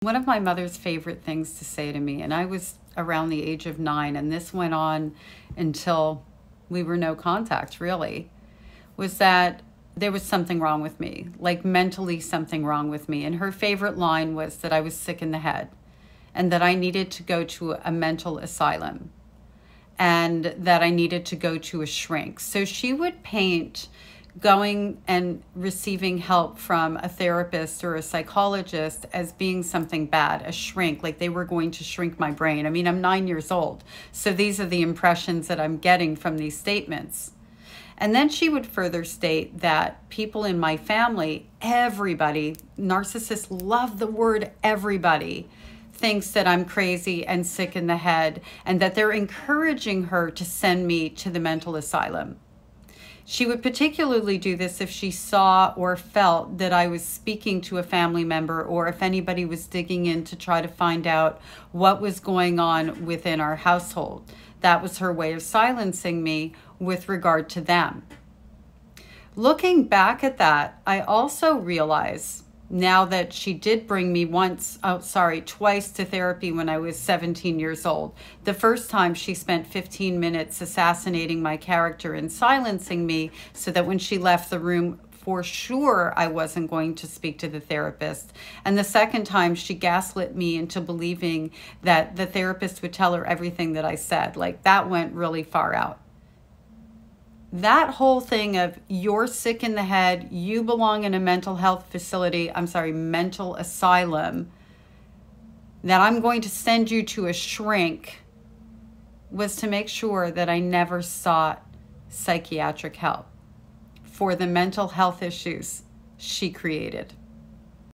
One of my mother's favorite things to say to me, and I was around the age of 9, and this went on until we were no contact, really, was that there was something wrong with me, like mentally something wrong with me. And her favorite line was that I was sick in the head and that I needed to go to a mental asylum and that I needed to go to a shrink. So she would paint going and receiving help from a therapist or a psychologist as being something bad, a shrink, like they were going to shrink my brain. I mean, I'm 9 years old, so these are the impressions that I'm getting from these statements. And then she would further state that people in my family, everybody, narcissists love the word everybody, thinks that I'm crazy and sick in the head, and that they're encouraging her to send me to the mental asylum. She would particularly do this if she saw or felt that I was speaking to a family member, or if anybody was digging in to try to find out what was going on within our household. That was her way of silencing me with regard to them. Looking back at that, I also realize now that she did bring me twice to therapy when I was 17 years old. The first time she spent 15 minutes assassinating my character and silencing me so that when she left the room, for sure I wasn't going to speak to the therapist. And the second time she gaslit me into believing that the therapist would tell her everything that I said. Like, that went really far out. That whole thing of you're sick in the head, you belong in a mental health facility, mental asylum, that I'm going to send you to a shrink, was to make sure that I never sought psychiatric help for the mental health issues she created.